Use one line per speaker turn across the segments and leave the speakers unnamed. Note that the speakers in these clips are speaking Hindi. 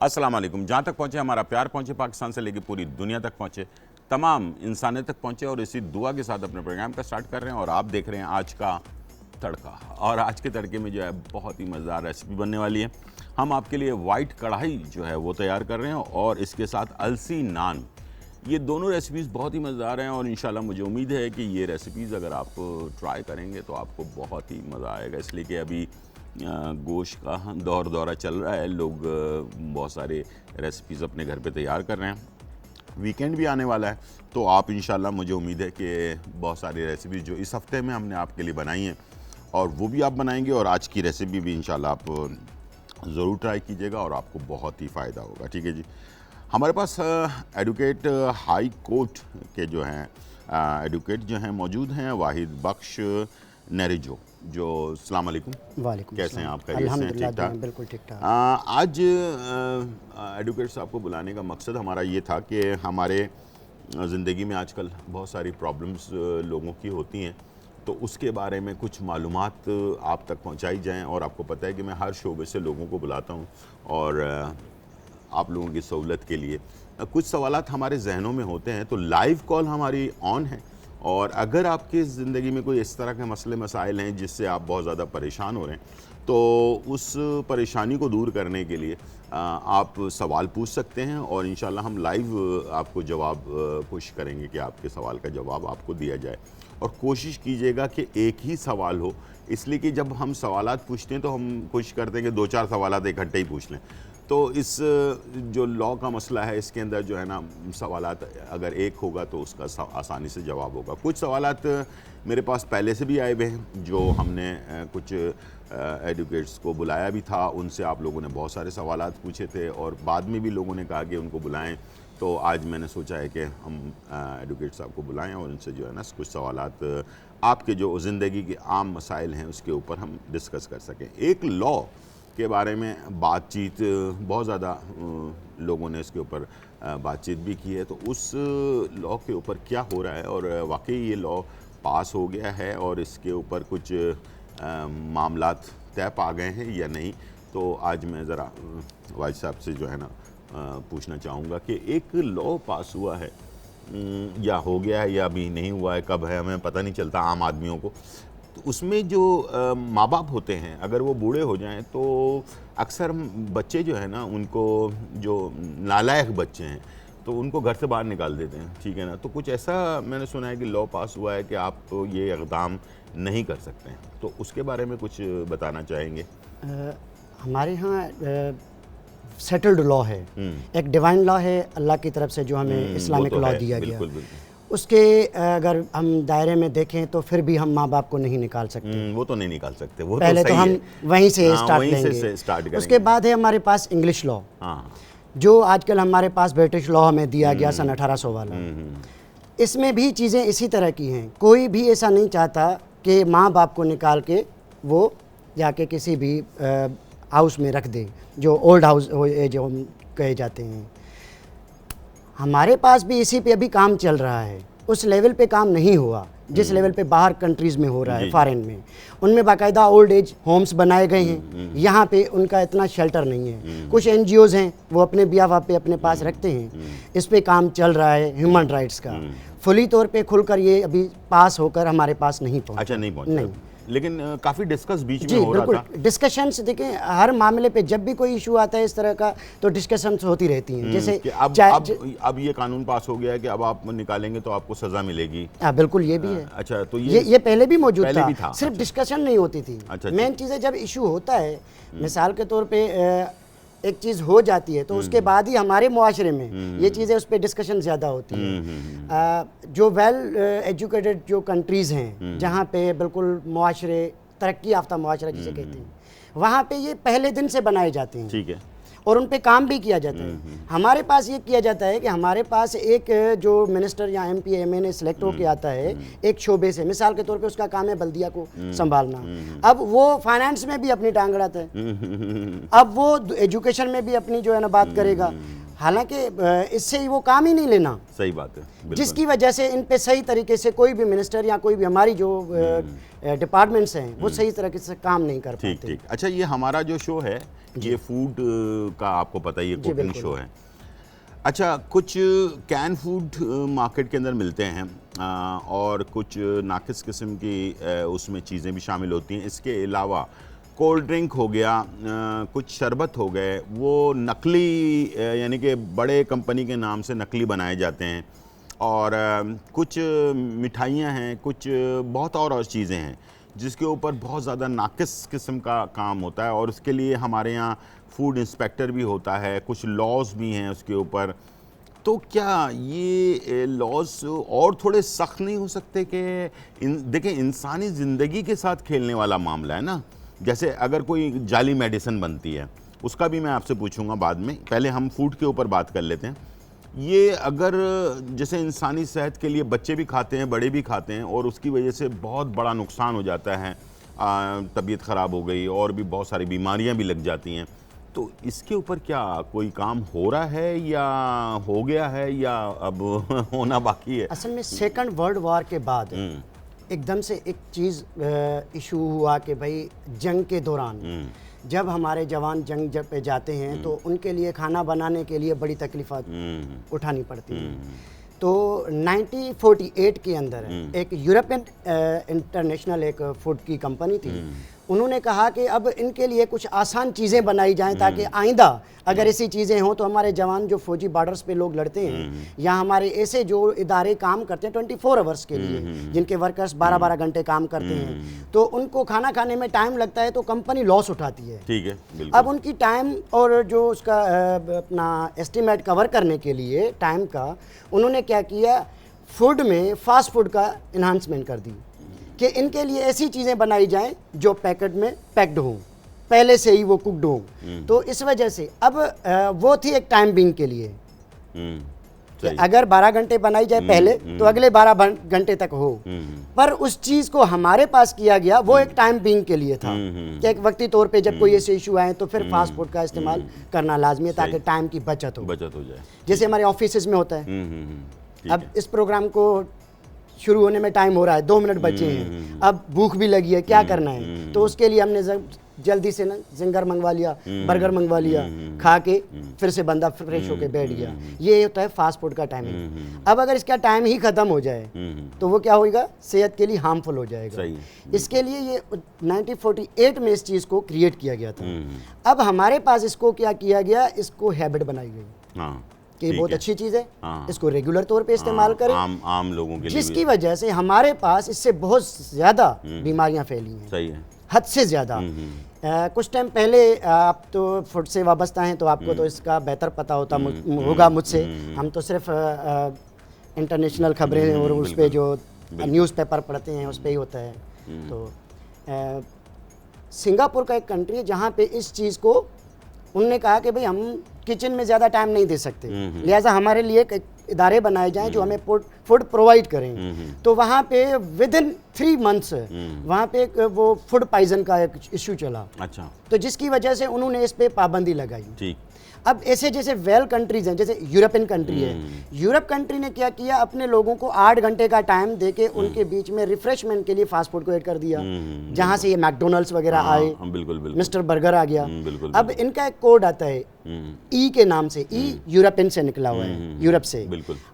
अस्सलाम वालेकुम। जहाँ तक पहुँचे हमारा प्यार पहुँचे, पाकिस्तान से लेकर पूरी दुनिया तक पहुँचे, तमाम इंसानियत तक पहुँचे, और इसी दुआ के साथ अपने प्रोग्राम का स्टार्ट कर रहे हैं। और आप देख रहे हैं आज का तड़का। और आज के तड़के में जो है बहुत ही मज़ेदार रेसिपी बनने वाली है। हम आपके लिए वाइट कढ़ाई जो है वो तैयार कर रहे हैं, और इसके साथ अलसी नान। ये दोनों रेसिपीज़ बहुत ही मज़ेदार हैं, और इंशाल्लाह मुझे उम्मीद है कि ये रेसिपीज़ अगर आप ट्राई करेंगे तो आपको बहुत ही मज़ा आएगा। इसलिए कि अभी गोश्त का दौरा चल रहा है, लोग बहुत सारे रेसिपीज़ अपने घर पे तैयार कर रहे हैं। वीकेंड भी आने वाला है, तो आप इंशाल्लाह मुझे उम्मीद है कि बहुत सारी रेसिपीज़ जो इस हफ्ते में हमने आपके लिए बनाई हैं और वो भी आप बनाएंगे, और आज की रेसिपी भी इंशाल्लाह आप ज़रूर ट्राई कीजिएगा और आपको बहुत ही फ़ायदा होगा। ठीक है जी। हमारे पास एडवोकेट हाई कोर्ट के जो हैं एडवोकेट जो हैं मौजूद हैं, वाहिद बख्श नेरिजो। जो अस्सलाम वालेकुम।
वालेकुम।
कैसे हैं आप? खैरियत से हैं? ठीक ठाक?
बिल्कुल ठीक ठाक।
आज एडवोकेट साहब को बुलाने का मकसद हमारा ये था कि हमारे ज़िंदगी में आजकल बहुत सारी प्रॉब्लम्स लोगों की होती हैं, तो उसके बारे में कुछ मालूमात आप तक पहुंचाई जाएं। और आपको पता है कि मैं हर शोबे से लोगों को बुलाता हूं, और आप लोगों की सहूलत के लिए कुछ सवालात हमारे जहनों में होते हैं, तो लाइव कॉल हमारी ऑन है। और अगर आपकी ज़िंदगी में कोई इस तरह के मसले मसाइल हैं जिससे आप बहुत ज़्यादा परेशान हो रहे हैं, तो उस परेशानी को दूर करने के लिए आप सवाल पूछ सकते हैं, और इंशाल्लाह हम लाइव आपको जवाब कोशिश करेंगे कि आपके सवाल का जवाब आपको दिया जाए। और कोशिश कीजिएगा कि एक ही सवाल हो, इसलिए कि जब हम सवालात पूछते हैं तो हम कोशिश करते हैं कि 2-4 सवालात इकट्ठे ही पूछ लें। तो इस जो लॉ का मसला है, इसके अंदर जो है ना सवालात अगर एक होगा तो उसका आसानी से जवाब होगा। कुछ सवालात मेरे पास पहले से भी आए हुए हैं, जो हमने कुछ एडवोकेट्स को बुलाया भी था, उनसे आप लोगों ने बहुत सारे सवालात पूछे थे, और बाद में भी लोगों ने कहा कि उनको बुलाएं। तो आज मैंने सोचा है कि हम एडवोकेट साहब को बुलाएं और उनसे जो है ना कुछ सवालात आपके जो ज़िंदगी के आम मसाइल हैं उसके ऊपर हम डिस्कस कर सकें। एक लॉ के बारे में बातचीत बहुत ज़्यादा लोगों ने इसके ऊपर बातचीत भी की है, तो उस लॉ के ऊपर क्या हो रहा है, और वाकई ये लॉ पास हो गया है और इसके ऊपर कुछ मामलात तय पा गए हैं या नहीं। तो आज मैं ज़रा वाजिद साहब से जो है ना पूछना चाहूँगा कि एक लॉ पास हुआ है या हो गया है या अभी नहीं हुआ है, कब है हमें पता नहीं चलता आम आदमियों को। तो उसमें जो माँ बाप होते हैं, अगर वो बूढ़े हो जाएं तो अक्सर बच्चे जो है ना, उनको जो नालायक बच्चे हैं तो उनको घर से बाहर निकाल देते हैं। ठीक है ना। तो कुछ ऐसा मैंने सुना है कि लॉ पास हुआ है कि आप तो ये इक़दाम नहीं कर सकते हैं, तो उसके बारे में कुछ बताना चाहेंगे?
हमारे यहाँ सेटल्ड लॉ है, एक डिवाइन लॉ है अल्लाह की तरफ से जो हमें इस्लामिक लॉ दिया गया। उसके अगर हम दायरे में देखें तो फिर भी हम माँ बाप को नहीं निकाल सकते।
वो तो नहीं निकाल सकते, वो
पहले तो हम वहीं से स्टार्ट
लेंगे।
उसके बाद है हमारे पास इंग्लिश लॉ, जो आजकल हमारे पास ब्रिटिश लॉ हमें दिया गया सन 1800 वाला। इसमें भी चीज़ें इसी तरह की हैं। कोई भी ऐसा नहीं चाहता कि माँ बाप को निकाल के वो जाके किसी भी हाउस में रख दे, जो ओल्ड हाउस जो हम कहे जाते हैं। हमारे पास भी इसी पे अभी काम चल रहा है। उस लेवल पे काम नहीं हुआ जिस लेवल पे बाहर कंट्रीज़ में हो रहा है, फॉरेन में। उनमें बाकायदा ओल्ड एज होम्स बनाए गए हैं, यहाँ पे उनका इतना शेल्टर नहीं है। कुछ NGOs हैं वो अपने बियाह पे अपने पास रखते हैं। इस पे काम चल रहा है ह्यूमन राइट्स का। फुली तौर पे खुलकर ये अभी पास होकर हमारे पास नहीं पहुँचा।
अच्छा, नहीं पहुँचा, लेकिन काफ़ी डिस्कस बीच में हो रहा था।
डिस्कशंस देखें, हर मामले पे जब भी कोई इशू आता है इस तरह का तो डिस्कशंस होती रहती हैं। जैसे
अब ये कानून पास हो गया है कि अब आप निकालेंगे तो आपको सज़ा मिलेगी।
बिल्कुल, ये भी है।
अच्छा, तो
ये पहले भी मौजूद था, सिर्फ
अच्छा।
डिस्कशन नहीं होती थी। मेन चीज़ है जब इशू होता है, मिसाल के तौर पर एक चीज़ हो जाती है तो उसके बाद ही हमारे मुआशरे में ये चीज़ें उस पर डिस्कशन ज़्यादा होती है। जो वेल एजुकेटेड जो कंट्रीज़ हैं, जहाँ पे बिल्कुल मुआशरे तरक्की याफ्ता मुआशरा जिसे कहते हैं, वहाँ पे ये पहले दिन से बनाए जाते हैं।
ठीक है।
और उन पे काम भी किया जाता है। हमारे पास ये किया जाता है कि हमारे पास एक जो मिनिस्टर या MP MA सेलेक्ट होके आता है एक शोबे से, मिसाल के तौर पे उसका काम है बल्दिया को संभालना। अब वो फाइनेंस में भी अपनी टांग अड़ाता है, अब वो एजुकेशन में भी अपनी जो है ना बात करेगा, हालांकि इससे ही वो काम ही नहीं लेना।
सही बात है, बिल्कुल।
जिसकी वजह से इन पे सही तरीके से कोई भी मिनिस्टर या कोई भी हमारी जो डिपार्टमेंट्स हैं वो सही तरीके से काम नहीं कर
ठीक
पाते।
ठीक। अच्छा, ये हमारा जो शो है ये फूड का आपको पता ही है, कुकिंग शो है। अच्छा, कुछ कैन फूड मार्केट के अंदर मिलते हैं और कुछ नाकिस किस्म की उसमें चीज़ें भी शामिल होती हैं। इसके अलावा कोल्ड ड्रिंक हो गया, कुछ शरबत हो गए, वो नकली यानी कि बड़े कंपनी के नाम से नकली बनाए जाते हैं। और कुछ मिठाइयाँ हैं, कुछ बहुत और चीज़ें हैं जिसके ऊपर बहुत ज़्यादा नाकिस किस्म का काम होता है और उसके लिए हमारे यहाँ फूड इंस्पेक्टर भी होता है, कुछ लॉज भी हैं उसके ऊपर। तो क्या ये लॉज और थोड़े सख्त नहीं हो सकते कि देखें, इंसानी ज़िंदगी के साथ खेलने वाला मामला है ना। जैसे अगर कोई जाली मेडिसिन बनती है, उसका भी मैं आपसे पूछूंगा बाद में, पहले हम फूड के ऊपर बात कर लेते हैं। ये अगर जैसे इंसानी सेहत के लिए बच्चे भी खाते हैं, बड़े भी खाते हैं और उसकी वजह से बहुत बड़ा नुकसान हो जाता है, तबीयत ख़राब हो गई और भी बहुत सारी बीमारियां भी लग जाती हैं, तो इसके ऊपर क्या कोई काम हो रहा है या हो गया है या अब होना बाकी है?
असल में सेकंड वर्ल्ड वॉर के बाद एकदम से एक चीज़ इशू हुआ कि भाई जंग के दौरान जब हमारे जवान जंग जब पे जाते हैं तो उनके लिए खाना बनाने के लिए बड़ी तकलीफ़ात उठानी पड़ती हैं। तो 1948 के अंदर एक यूरोपियन इंटरनेशनल एक फूड की कंपनी थी, उन्होंने कहा कि अब इनके लिए कुछ आसान चीज़ें बनाई जाएं ताकि आइंदा अगर ऐसी चीज़ें हों तो हमारे जवान जो फौजी बॉर्डर्स पे लोग लड़ते हैं या हमारे ऐसे जो इदारे काम करते हैं 24 आवर्स के लिए, जिनके वर्कर्स 12-12 घंटे काम करते हैं, तो उनको खाना खाने में टाइम लगता है तो कंपनी लॉस उठाती है।
ठीक है, बिल्कुल।
अब उनकी टाइम और जो उसका अपना एस्टिमेट कवर करने के लिए टाइम का उन्होंने क्या किया, फूड में फास्ट फूड का इन्हांसमेंट कर दी कि इनके लिए ऐसी चीज़ें बनाई जाएं जो पैकेट में पैक्ड हों, पहले से ही वो कुकड हों। तो इस वजह से अब वो थी एक टाइम बिंग के लिए कि अगर 12 घंटे बनाई जाए पहले तो अगले 12 घंटे तक हो, पर उस चीज़ को हमारे पास किया गया वो एक टाइम बिंग के लिए था कि एक वक्ती तौर पे जब कोई ऐसे इशू आए तो फिर फास्ट फूड का इस्तेमाल करना लाजमी है ताकि टाइम की बचत हो
जाए,
जैसे हमारे ऑफिस में होता है। अब इस प्रोग्राम को शुरू होने में टाइम हो रहा है, 2 मिनट बचे हैं, अब भूख भी लगी है, क्या करना है, तो उसके लिए हमने जल्दी से ना जिंगर मंगवा लिया, बर्गर मंगवा लिया, खा के फिर से बंदा फ्रेश होके बैठ गया। ये होता है फास्ट फूड का टाइमिंग। अब अगर इसका टाइम ही खत्म हो जाए तो वो क्या होगा, सेहत के लिए हार्मफुल हो जाएगा। इसके लिए ये 1948 में इस चीज़ को क्रिएट किया गया था। अब हमारे पास इसको क्या किया गया, इसको हैबिट बनाई गई कि बहुत अच्छी चीज़ है, इसको रेगुलर तौर पे इस्तेमाल करें
आम लोगों के लिए,
जिसकी वजह से हमारे पास इससे बहुत ज़्यादा बीमारियां फैली हैं।
सही है,
हद से ज़्यादा। कुछ टाइम पहले आप तो फूड से वाबस्ता हैं तो आपको तो इसका बेहतर पता होगा मुझसे, हम तो सिर्फ इंटरनेशनल खबरें और उस पर जो न्यूज़पेपर पढ़ते हैं उस पर ही होता है। तो सिंगापुर का एक कंट्री है जहाँ पे इस चीज़ को उन्होंने कहा कि भाई हम किचन में ज़्यादा टाइम नहीं दे सकते, लिहाजा हमारे लिए इदारे बनाए जाएं जो हमें फूड प्रोवाइड करें। तो वहाँ पे विदिन 3 मंथ्स वहाँ पे वो फूड पॉइजन का एक इशू चला।
अच्छा।
तो जिसकी वजह से उन्होंने इस पे पाबंदी लगाई।
ठीक।
अब ऐसे जैसे वेल कंट्रीज हैं, जैसे यूरोपियन कंट्री है, यूरोप कंट्री ने क्या किया, अपने लोगों को 8 घंटे का टाइम देके उनके बीच में रिफ्रेशमेंट के लिए फास्ट फूड को ऐड कर दिया, जहां से ये मैकडोनल्ड्स वगैरह आए, मिस्टर बर्गर आ गया। अब इनका एक कोड आता है ई के नाम से, ई यूरोपियन से निकला हुआ है, यूरोप से।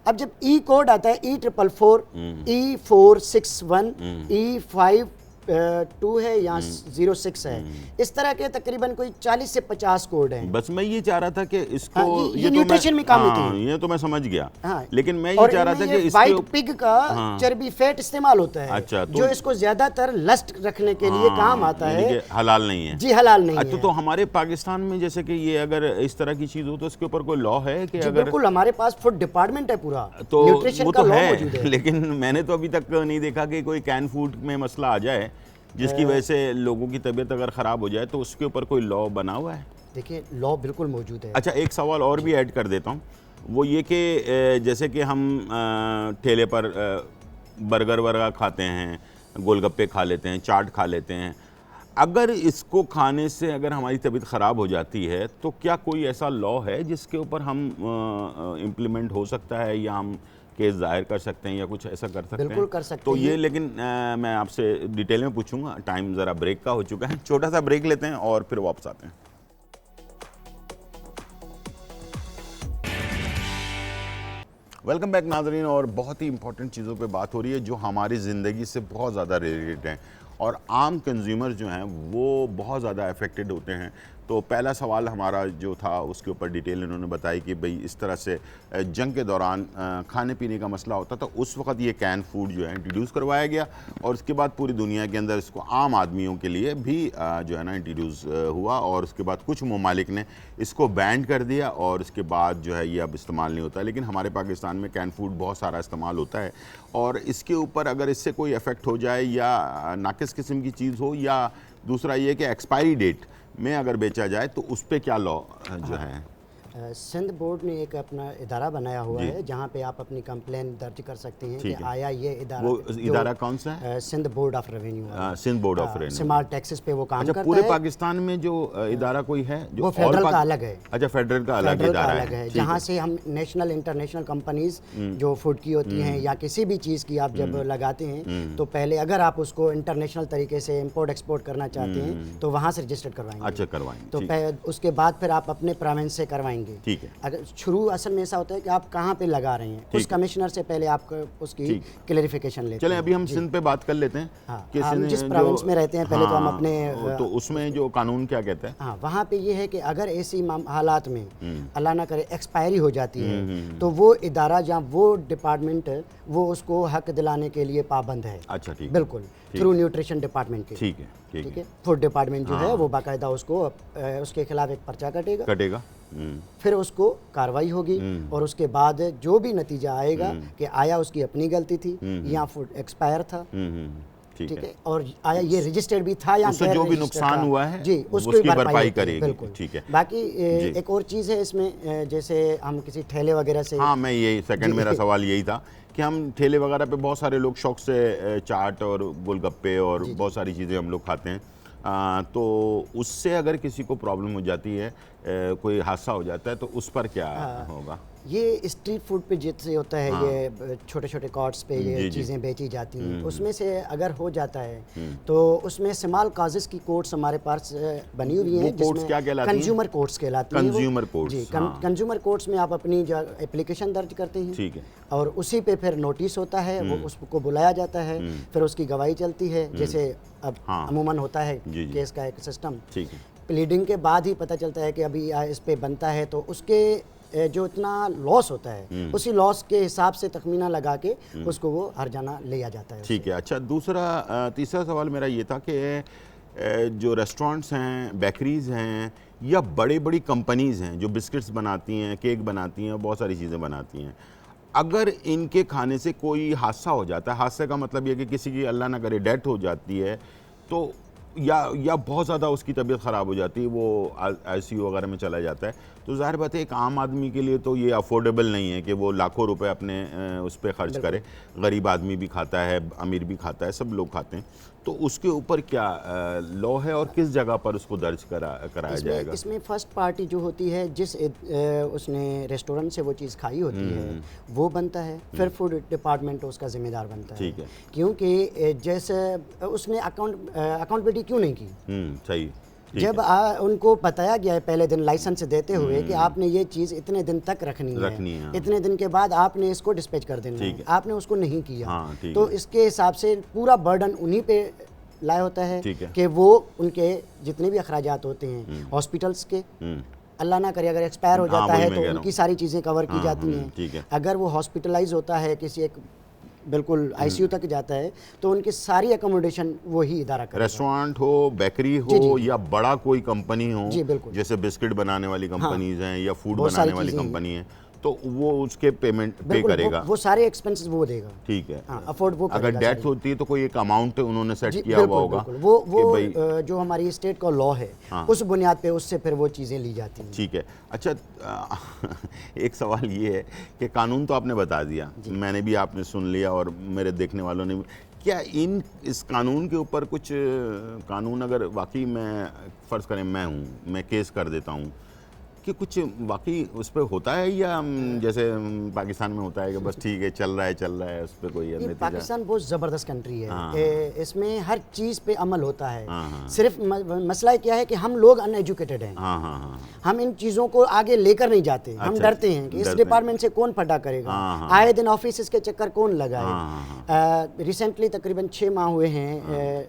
अब जब ई कोड आता है E444, E461, E52 है या 06 है, इस तरह के तकरीबन कोई 40 से 50 कोड हैं।
बस मैं ये चाह रहा था कि इसको
ये न्यूट्रिशन में काम होती है,
ये तो मैं समझ गया। लेकिन मैं
ये
चाह रहा था कि इसके
वाइट पिग का चर्बी फैट इस्तेमाल होता है।
अच्छा,
जो इसको ज्यादातर लस्ट रखने के लिए काम आता है,
हलाल नहीं है।
जी हलाल नहीं है।
तो हमारे पाकिस्तान में जैसे कि ये अगर इस तरह की चीज हो तो इसके ऊपर कोई लॉ है कि अगर?
बिल्कुल, हमारे पास फूड डिपार्टमेंट है पूरा,
तो
न्यूट्रिशन का लॉ मौजूद है।
लेकिन मैंने तो अभी तक नहीं देखा कि कोई कैन फूड में मसला आ जाए जिसकी वजह से लोगों की तबीयत अगर ख़राब हो जाए, तो उसके ऊपर कोई लॉ बना हुआ है?
देखिए, लॉ बिल्कुल मौजूद है।
अच्छा, एक सवाल और भी ऐड कर देता हूँ, वो ये कि जैसे कि हम ठेले पर बर्गर वर्गर खाते हैं, गोलगप्पे खा लेते हैं, चाट खा लेते हैं, अगर इसको खाने से अगर हमारी तबीयत ख़राब हो जाती है तो क्या कोई ऐसा लॉ है जिसके ऊपर हम इम्प्लीमेंट हो सकता है या हम केस दायर कर सकते हैं या कुछ ऐसा कर सकते हैं?
बिल्कुल कर सकते
तो
हैं।
ये लेकिन मैं आपसे डिटेल में पूछूंगा, टाइम ज़रा ब्रेक का हो चुका है, छोटा सा ब्रेक लेते हैं और फिर वापस आते हैं। वेलकम बैक नाज़रीन, और बहुत ही इंपॉर्टेंट चीज़ों पे बात हो रही है जो हमारी ज़िंदगी से बहुत ज़्यादा रिलेटेड हैं और आम कंज्यूमर जो हैं वो बहुत ज़्यादा अफेक्टेड होते हैं। तो पहला सवाल हमारा जो था उसके ऊपर डिटेल इन्होंने बताई कि भाई इस तरह से जंग के दौरान खाने पीने का मसला होता था, उस वक्त ये कैन फूड जो है इंट्रोड्यूस करवाया गया और उसके बाद पूरी दुनिया के अंदर इसको आम आदमियों के लिए भी जो है ना इंट्रोड्यूस हुआ और उसके बाद कुछ ममालिक ने इसको बैन कर दिया और उसके बाद जो है ये अब इस्तेमाल नहीं होता। लेकिन हमारे पाकिस्तान में कैन फूड बहुत सारा इस्तेमाल होता है और इसके ऊपर अगर इससे कोई इफ़ेक्ट हो जाए या नाकिस किस्म की चीज़ हो या दूसरा ये कि एक्सपायरी डेट में अगर बेचा जाए तो उस पर क्या लॉ जो है?
सिंध बोर्ड ने एक अपना इदारा बनाया हुआ है जहाँ पे आप अपनी कंप्लेन दर्ज कर सकते हैं कि आया ये इदारा,
वो इदारा कौन सा है?
Sindh board of revenue.
Sindh board of revenue
smart taxes पे वो काम
अच्छा,
करता
पूरे
है।
पाकिस्तान में जो इदारा कोई है जो
वो फेडरल का अलग है।
अच्छा, फेडरल का अलग इदारा है
जहाँ से हम नेशनल इंटरनेशनल कंपनीज जो फूड की होती हैं या किसी भी चीज़ की आप जब लगाते हैं तो पहले अगर आप उसको इंटरनेशनल तरीके से इम्पोर्ट एक्सपोर्ट करना चाहते हैं तो वहाँ से रजिस्टर्ड करवाएंगे।
अच्छा, करवाएंगे।
तो उसके बाद फिर आप अपने प्रोविंस से करवाएंगे।
ठीक है।
अगर शुरू असल में ऐसा होता है कि आप कहाँ पे लगा रहे हैं, उस कमिश्नर से पहले आप उसकी क्लैरिफिकेशन लेते हैं।
चलें अभी हम सिंध पे बात कर लेते हैं।
हाँ, हम जिस प्रोविंस में रहते हैं पहले तो हम अपने
तो उसमें जो कानून क्या कहता है?
हाँ, वहाँ पे ये है कि अगर ऐसी हालात में अल्लाह ना करे एक्सपायरी हो जाती है तो वो इदारा या वो डिपार्टमेंट वो उसको हक दिलाने के लिए पाबंद है।
अच्छा, ठीक,
बिल्कुल, थ्रू न्यूट्रिशन डिपार्टमेंट के।
ठीक है,
ठीक है। फूड डिपार्टमेंट जो है वो बाकायदा उसको उसके खिलाफ एक पर्चा कटेगा। फिर उसको कार्रवाई होगी और उसके बाद जो भी नतीजा आएगा कि आया उसकी अपनी गलती थी या फूड एक्सपायर था, ठीक है, और आया ये रजिस्टर्ड भी था या
उससे जो भी नुकसान हुआ है
जी उसकी
भरपाई करेगी।
बिल्कुल,
ठीक है।
बाकी एक और चीज़ है इसमें, जैसे हम किसी ठेले वगैरह से,
हाँ, मैं यही सेकंड मेरा सवाल यही था कि हम ठेले वगैरह पे बहुत सारे लोग शौक से चाट और गोलगप्पे और बहुत सारी चीज़ें हम लोग खाते हैं, तो उससे अगर किसी को प्रॉब्लम हो जाती है, कोई हादसा हो जाता है तो उस पर क्या होगा?
ये स्ट्रीट फूड पे जिससे होता है, ये छोटे छोटे कार्ट्स पे ये चीज़ें बेची जाती हैं, उसमें से अगर हो जाता है तो उसमें स्मॉल काजेस की कोर्ट्स हमारे पास बनी हुई हैं
जिसमें क्या कहलाती हैं?
कंज्यूमर कोर्ट्स कहलाती हैं।
कंज्यूमर कोर्ट्स
जी, कंज्यूमर कोर्ट्स में आप अपनी जो एप्लीकेशन दर्ज करते हैं,
ठीक है, और
उसी पे फिर नोटिस होता है, वो उसको बुलाया जाता है, फिर उसकी गवाही चलती है, जैसे अब अमूमन होता है केस का एक सिस्टम।
ठीक है।
प्लीडिंग के बाद ही पता चलता है कि अभी इस पे बनता है, तो उसके जो इतना लॉस होता है उसी लॉस के हिसाब से तखमीना लगा के उसको वो हर जाना ले आ जाता है।
ठीक है। अच्छा, तीसरा सवाल मेरा ये था कि जो रेस्टोरेंट्स हैं, बेकरीज़ हैं या बड़ी बड़ी कंपनीज़ हैं जो बिस्किट्स बनाती हैं, केक बनाती हैं, बहुत सारी चीज़ें बनाती हैं, अगर इनके खाने से कोई हादसा हो जाता है, हादसे का मतलब ये कि किसी की अल्लाह ना करे डेथ हो जाती है, तो या बहुत ज़्यादा उसकी तबीयत ख़राब हो जाती है, वो ICU वगैरह में चला जाता है, तो ज़ाहिर बात है एक आम आदमी के लिए तो ये अफोर्डेबल नहीं है कि वो लाखों रुपए अपने उस पर ख़र्च करे। गरीब आदमी भी खाता है, अमीर भी खाता है, सब लोग खाते हैं, तो उसके ऊपर क्या लॉ है और किस जगह पर उसको दर्ज कराया जाएगा?
इसमें फर्स्ट पार्टी जो होती है, जिस उसने रेस्टोरेंट से वो चीज़ खाई होती है वो बनता है, फिर फूड डिपार्टमेंट उसका जिम्मेदार बनता है।
ठीक है।
क्योंकि जैसे उसने अकाउंटेबिलिटी क्यों नहीं की?
सही।
जब उनको बताया गया है पहले दिन लाइसेंस देते हुए कि आपने ये चीज़ इतने दिन तक रखनी है, इतने दिन के बाद आपने इसको डिस्पैच कर देना है, आपने उसको नहीं किया, तो इसके हिसाब से पूरा बर्डन उन्हीं पे लाया होता है कि वो उनके जितने भी अखराजात होते हैं हॉस्पिटल्स के, अल्लाह ना करे अगर एक्सपायर हो जाता है तो उनकी सारी चीज़ें कवर की जाती हैं। अगर वो हॉस्पिटलाइज होता है, किसी एक बिल्कुल ICU तक जाता है, तो उनकी सारी अकोमोडेशन वही इदारा करेगा।
रेस्टोरेंट हो, बेकरी हो या बड़ा कोई कंपनी हो,
जी बिल्कुल,
जैसे बिस्किट बनाने वाली कंपनीज हैं या फूड बनाने वाली कंपनी है, तो वो उसके पेमेंट पे करेगा,
वो सारे एक्सपेंसेस वो देगा।
ठीक है।
अफोर्ड वो
अगर डेथ होती है तो कोई एक अमाउंट उन्होंने सेट किया हुआ होगा,
वो जो हमारी स्टेट का लॉ है उस बुनियाद पे उससे फिर वो चीज़ें ली जाती हैं।
ठीक है। अच्छा, एक सवाल ये है कि कानून तो आपने बता दिया, मैंने भी आपने सुन लिया और मेरे देखने वालों ने भी, क्या इस कानून के ऊपर कुछ कानून, अगर वाकई मैं फ़र्ज़ करें मैं केस कर देता हूँ, कि कुछ वाकई उस पर होता है, या जैसे पाकिस्तान में होता है कि बस ठीक है चल रहा है उस पर कोई नतीजा?
पाकिस्तान बहुत ज़बरदस्त कंट्री है।
हाँ।
इसमें हर चीज़ पे अमल होता है।
हाँ।
सिर्फ मसला क्या है कि हम लोग अनएजुकेटेड हैं।
हाँ।
हम इन चीज़ों को आगे लेकर नहीं जाते। हम
अच्छा,
डरते हैं कि इस डिपार्टमेंट से कौन फटा करेगा,
हाँ।
आए दिन ऑफिस के चक्कर कौन लगाए।
हाँ।
रिसेंटली तकरीबन 6 माह हुए हैं,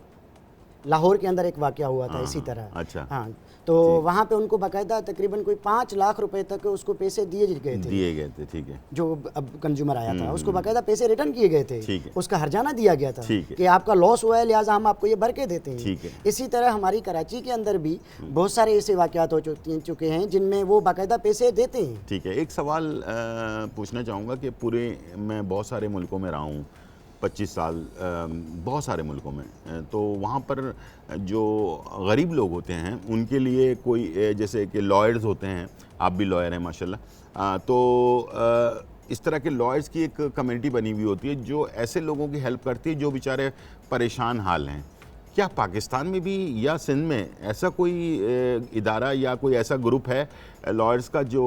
लाहौर के अंदर एक वाक़या हुआ था इसी तरह।
अच्छा।
हाँ, तो वहाँ पे उनको बाकायदा तकरीबन कोई 5 लाख रुपए तक उसको पैसे दिए गए थे।
ठीक है।
जो अब कंज्यूमर आया था उसको बाकायदा पैसे रिटर्न किए गए थे।
ठीक है।
उसका हर्जाना दिया गया था
ठीक है।
कि आपका लॉस हुआ है, लिहाजा हम आपको ये भर के देते हैं।
ठीक है।
इसी तरह हमारी कराची के अंदर भी बहुत सारे ऐसे वाक़यात हो चुके हैं जिनमें वो बाकायदा पैसे देते हैं।
ठीक है। एक सवाल पूछना चाहूँगा कि पूरे मैं बहुत सारे मुल्कों में रहा हूँ, 25 साल, बहुत सारे मुल्कों में, तो वहाँ पर जो गरीब लोग होते हैं उनके लिए कोई, जैसे कि लॉयर्स होते हैं, आप भी लॉयर हैं माशाल्लाह, तो इस तरह के लॉयर्स की एक कम्युनिटी बनी हुई होती है जो ऐसे लोगों की हेल्प करती है जो बेचारे परेशान हाल हैं। क्या पाकिस्तान में भी या सिंध में ऐसा कोई इदारा या कोई ऐसा ग्रुप है लॉयर्स का जो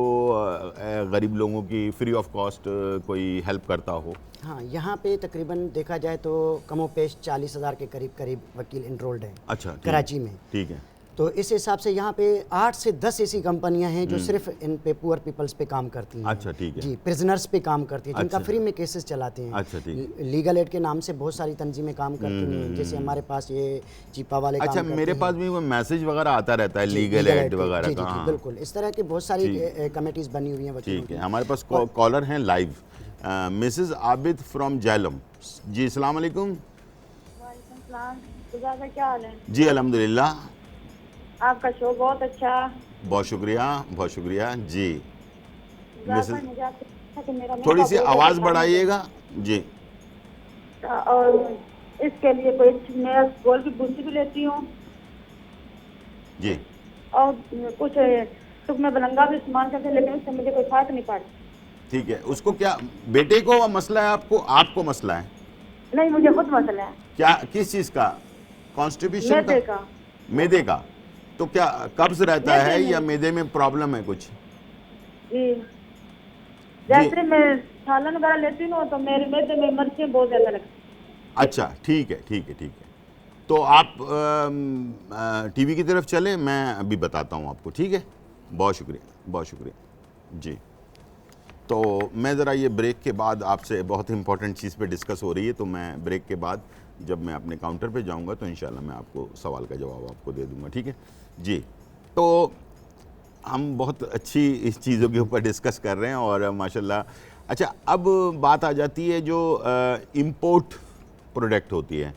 गरीब लोगों की फ्री ऑफ कॉस्ट कोई हेल्प करता हो?
हाँ, यहाँ पे तकरीबन देखा जाए तो कमोपेश 40,000 के करीब वकील इनरोल्ड हैं।
अच्छा,
कराची में।
ठीक है।
तो इस हिसाब से यहाँ पे 8 से 10 ऐसी कंपनियां हैं जो सिर्फ इन पे पुअर पीपल्स पे काम करती हैं।
अच्छा, ठीक है।
जी, प्रिजनर्स पे काम करती हैं, जिनका
अच्छा।
फ्री में केसेस चलाते हैं।
अच्छा, ठीक है।
लीगल एड के नाम से बहुत सारी तंजीमें काम करती हैं, जैसे हमारे पास ये चीपा वाले
अच्छा,
काम करते
मेरे
हैं।
पास भी वो मैसेज वगैरह आता रहता है लीगल एड वगैरह का।
जी, बिल्कुल इस तरह की बहुत सारी कमेटीज बनी हुई हैं वकीलों
ठीक है।
की।
हमारे पास कॉलर हैं live, Mrs Abid from Jhelum. जी, अस्सलाम वालेकुम।
वालेकुम सलाम। गुज़ारा क्या हाल है?
जी अल्हम्दुलिल्लाह,
आपका शो बहुत अच्छा।
बहुत शुक्रिया जी।
गुज़ारा मुझे आपसे पूछना कि मेरा
थोड़ी
मेकअप
सी
बहुत
आवाज़
अच्छा
बढ़ाइएगा जी।
है और इसके लिए कोई मैं गोल की बूंदी भी लेती हूँ
जी।
और कुछ टुक में बलंगा भी इस्तेमाल करते हैं, लेकिन उससे मुझे कोई फर्क नहीं पड़ता।
ठीक है। उसको क्या बेटे को मसला है, आपको मसला है?
नहीं, मुझे खुद मसला है।
क्या, किस चीज़ का? कॉन्स्टिपेशन
मैदे
का?
का।
मैदे का? तो क्या कब्ज रहता
मैदे
है
में।
या मैदे में प्रॉब्लम है कुछ?
जी, जैसे मैं सालन वगैरह लेती हूँ तो मेरे मैदे में मिर्चें बहुत ज़्यादा लगती हैं।
अच्छा, ठीक है। तो आप टीवी की तरफ चले, मैं अभी बताता हूँ आपको। ठीक है, बहुत शुक्रिया जी। तो मैं ज़रा ये ब्रेक के बाद आपसे बहुत इंपॉर्टेंट चीज़ पे डिस्कस हो रही है, तो मैं ब्रेक के बाद जब मैं अपने काउंटर पे जाऊंगा तो इंशाल्लाह मैं आपको सवाल का जवाब आपको दे दूंगा। ठीक है जी। तो हम बहुत अच्छी इस चीज़ों के ऊपर डिस्कस कर रहे हैं और माशाल्लाह। अच्छा, अब बात आ जाती है जो इम्पोर्ट प्रोडक्ट होती है।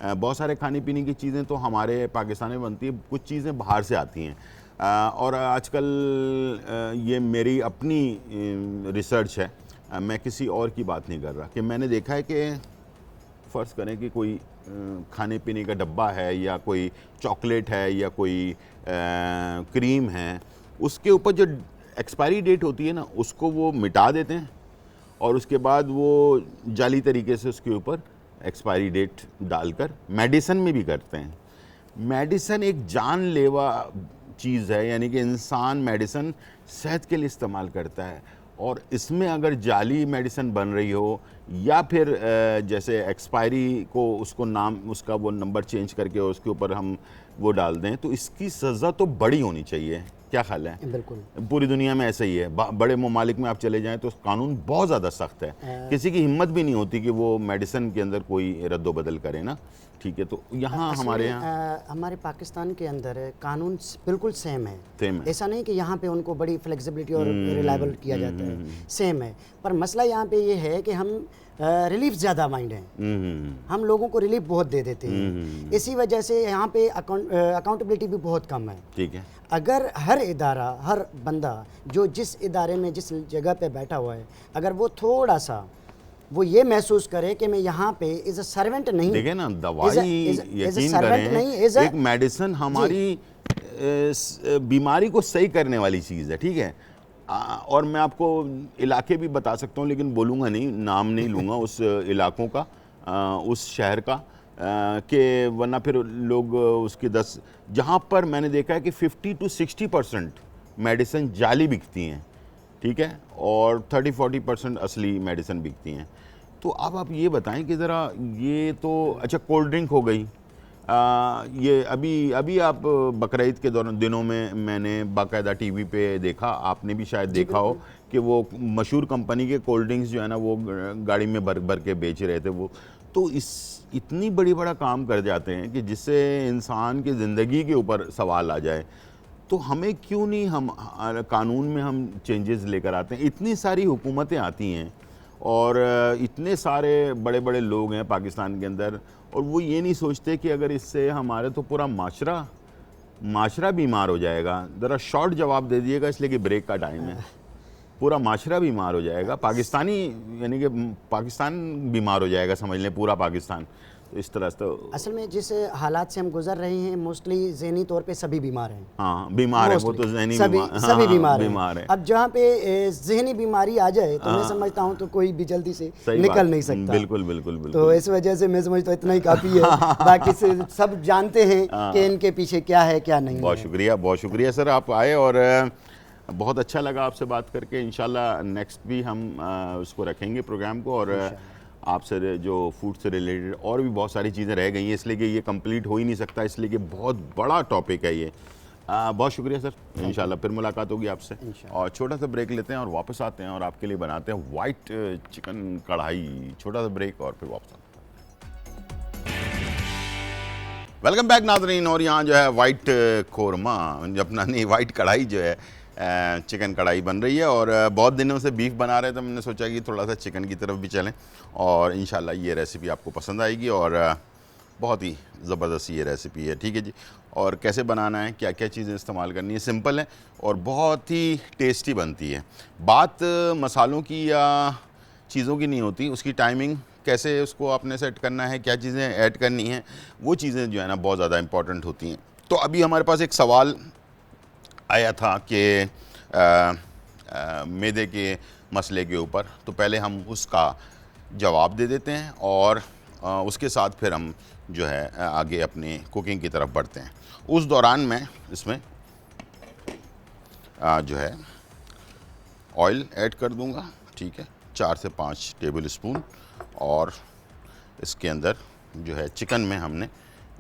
बहुत सारे खाने पीने की चीज़ें तो हमारे पाकिस्तान में बनती है, कुछ चीज़ें बाहर से आती हैं। और आजकल ये मेरी अपनी रिसर्च है, मैं किसी और की बात नहीं कर रहा, कि मैंने देखा है कि फ़र्ज़ करें कि कोई खाने पीने का डब्बा है या कोई चॉकलेट है या कोई क्रीम है, उसके ऊपर जो एक्सपायरी डेट होती है ना, उसको वो मिटा देते हैं और उसके बाद वो जाली तरीके से उसके ऊपर एक्सपायरी डेट डालकर मेडिसन में भी करते हैं। मेडिसन एक जानलेवा चीज़ है, यानी कि इंसान मेडिसन सेहत के लिए इस्तेमाल करता है, और इसमें अगर जाली मेडिसन बन रही हो या फिर जैसे एक्सपायरी को उसको नाम उसका वो नंबर चेंज करके उसके ऊपर हम वो डाल दें, तो इसकी सज़ा तो बड़ी होनी चाहिए। क्या ख्याल है?
बिल्कुल,
पूरी दुनिया में ऐसा ही है। बड़े ममालिक में आप चले जाएं तो कानून बहुत ज़्यादा सख्त है, किसी की हिम्मत भी नहीं होती कि वो मेडिसिन के अंदर कोई रद्दोबदल करे ना। ठीक है, तो यहाँ हमारे यहाँ
हमारे पाकिस्तान के अंदर कानून बिल्कुल सेम है। ऐसा नहीं कि यहाँ पे उनको बड़ी फ्लेक्सिबिलिटी और रिलायबल किया जाता है, सेम है। पर मसला यहाँ पे ये है कि हम रिलीफ ज़्यादा माइंड हैं, हम लोगों को रिलीफ बहुत दे देते हैं, इसी वजह से यहाँ पे अकाउंटेबिलिटी भी बहुत कम है।
ठीक है।
अगर हर इदारा, हर बंदा जो जिस इदारे में जिस जगह पे बैठा हुआ है, अगर वो थोड़ा सा वो ये महसूस करे कि मैं यहाँ पे एज अ सर्वेंट नहीं,
देखे ना, दवाई यकीन करें एक मेडिसिन हमारी बीमारी को सही करने वाली चीज़ है। ठीक है, और मैं आपको इलाके भी बता सकता हूँ, लेकिन बोलूँगा नहीं, नाम नहीं लूँगा उस इलाकों का, उस शहर का कि वरना फिर लोग उसकी 10 जहाँ पर मैंने देखा है कि 50 to 60% मेडिसिन जाली बिकती हैं, ठीक है, और 30-40% असली मेडिसिन बिकती हैं। तो अब आप ये बताएं कि ज़रा ये तो अच्छा कोल्ड ड्रिंक हो गई, ये अभी आप बकरीद के दौरान दिनों में मैंने बाकायदा टीवी पे देखा, आपने भी शायद देखा हो कि वो मशहूर कंपनी के कोल्ड ड्रिंक्स जो है ना वो गाड़ी में भर भर के बेच रहे थे वो। तो इतनी बड़ा काम कर जाते हैं कि जिससे इंसान की ज़िंदगी के ऊपर सवाल आ जाए। तो हमें क्यों नहीं हम कानून में हम चेंजेस लेकर आते हैं? इतनी सारी हुकूमतें आती हैं और इतने सारे बड़े बड़े लोग हैं पाकिस्तान के अंदर, और वो ये नहीं सोचते कि अगर इससे हमारे तो पूरा माशरा बीमार हो जाएगा। ज़रा शॉर्ट जवाब दे दिएगा इसलिए कि ब्रेक का टाइम है। पूरा माशरा बीमार हो जाएगा, पाकिस्तानी यानी कि पाकिस्तान बीमार हो जाएगा, समझ लें पूरा पाकिस्तान। तो इस तरह से
असल में जिस हालात से हम गुजर रहे हैं मोस्टली ज़हनी तौर पे सभी बीमार हैं।
हाँ बीमार है, वो तो ज़हनी
सभी बीमार
है।
अब जहाँ पे ज़हनी बीमारी आ जाए तो मैं समझता हूँ तो कोई भी जल्दी से निकल नहीं सकता।
बिल्कुल।
तो इस वजह से मैं समझता हूँ इतना ही काफ़ी है। बाकी से सब जानते हैं कि इनके पीछे क्या है क्या नहीं।
बहुत शुक्रिया सर, आप आए और बहुत अच्छा लगा आपसे बात करके। इंशाल्लाह नेक्स्ट भी हम उसको रखेंगे प्रोग्राम को, और आपसे जो फूड से रिलेटेड और भी बहुत सारी चीज़ें रह गई हैं, इसलिए कि ये कंप्लीट हो ही नहीं सकता, इसलिए कि बहुत बड़ा टॉपिक है ये। बहुत शुक्रिया सर, इंशाल्लाह फिर मुलाकात होगी आपसे। और छोटा सा ब्रेक लेते हैं और वापस आते हैं और आपके लिए बनाते हैं वाइट चिकन कढ़ाई। छोटा सा ब्रेक और फिर वापस आते हैं। वेलकम बैक नाज़रीन। और यहाँ जो है वाइट कोरमा अपना नहीं वाइट कढ़ाई जो है चिकन कढ़ाई बन रही है, और बहुत दिनों से बीफ बना रहे थे, तो मैंने सोचा कि थोड़ा सा चिकन की तरफ भी चलें और इंशाल्लाह ये रेसिपी आपको पसंद आएगी। और बहुत ही ज़बरदस्त ये रेसिपी है, ठीक है जी। और कैसे बनाना है, क्या क्या चीज़ें इस्तेमाल करनी है, सिंपल है और बहुत ही टेस्टी बनती है। बात मसालों की या चीज़ों की नहीं होती, उसकी टाइमिंग कैसे उसको आपने सेट करना है, क्या चीज़ें ऐड करनी हैं, वो चीज़ें जो है ना बहुत ज़्यादा इंपॉर्टेंट होती हैं। तो अभी हमारे पास एक सवाल आया था कि मैदे के मसले के ऊपर, तो पहले हम उसका जवाब दे देते हैं और उसके साथ फिर हम जो है आगे अपनी कुकिंग की तरफ बढ़ते हैं। उस दौरान मैं इसमें जो है ऑयल ऐड कर दूंगा, ठीक है, 4 से 5 टेबल स्पून। और इसके अंदर जो है चिकन में हमने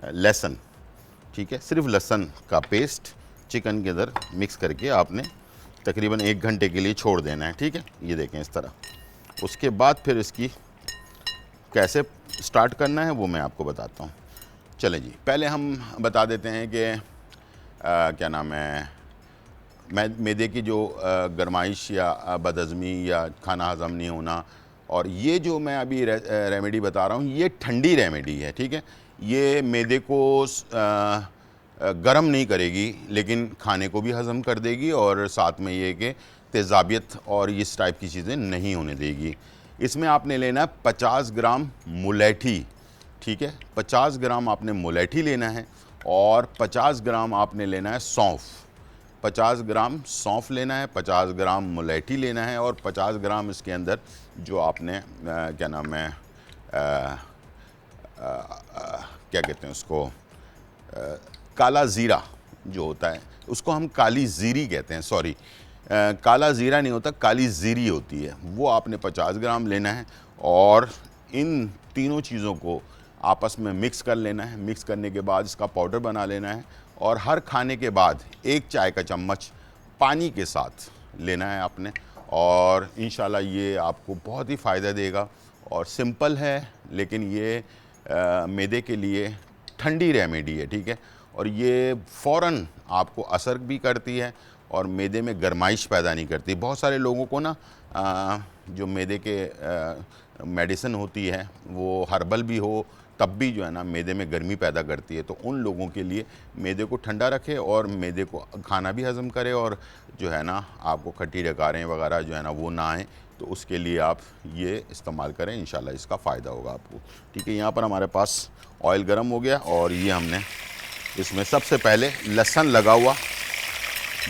लहसुन, ठीक है, सिर्फ लहसुन का पेस्ट चिकन के अंदर मिक्स करके आपने तकरीबन 1 घंटे के लिए छोड़ देना है, ठीक है, ये देखें इस तरह। उसके बाद फिर इसकी कैसे स्टार्ट करना है वो मैं आपको बताता हूँ। चलें जी, पहले हम बता देते हैं कि क्या नाम है, मैदे की जो गरमाइश या बदहज़मी या खाना हज़म नहीं होना, और ये जो मैं अभी रेमेडी बता रहा हूँ ये ठंडी रेमेडी है, ठीक है। ये मैदे को गरम नहीं करेगी लेकिन खाने को भी हज़म कर देगी, और साथ में ये कि तेज़ाबियत और इस टाइप की चीज़ें नहीं होने देगी। इसमें आपने लेना है 50 ग्राम मुलेठी, ठीक है, 50 ग्राम आपने मुलेठी लेना है, और 50 ग्राम आपने लेना है सौंफ। 50 ग्राम सौंफ लेना है, 50 ग्राम मुलेठी लेना है, और 50 ग्राम इसके अंदर जो आपने क्या नाम है क्या कहते हैं उसको, काला ज़ीरा जो होता है उसको हम काली ज़ीरी कहते हैं, सॉरी काला ज़ीरा नहीं होता, काली ज़ीरी होती है, वो आपने 50 ग्राम लेना है। और इन तीनों चीज़ों को आपस में मिक्स कर लेना है। मिक्स करने के बाद इसका पाउडर बना लेना है, और हर खाने के बाद 1 चाय का चम्मच पानी के साथ लेना है आपने, और इंशाल्लाह ये आपको बहुत ही फ़ायदा देगा। और सिंपल है लेकिन ये मैदे के लिए ठंडी रेमेडी है, ठीक है, और ये फ़ौरन आपको असर भी करती है और मैदे में गरमाइश पैदा नहीं करती। बहुत सारे लोगों को ना जो मैदे के मेडिसिन होती है वो हर्बल भी हो तब भी जो है ना मैदे में गर्मी पैदा करती है, तो उन लोगों के लिए मैदे को ठंडा रखे और मैदे को खाना भी हज़म करे, और जो है ना आपको खट्टी डकारें वगैरह जो है ना वो ना आए, तो उसके लिए आप ये इस्तेमाल करें, इंशाल्लाह इसका फ़ायदा होगा आपको, ठीक है। यहाँ पर हमारे पास ऑयल गर्म हो गया, और ये हमने इसमें सबसे पहले लहसुन लगा हुआ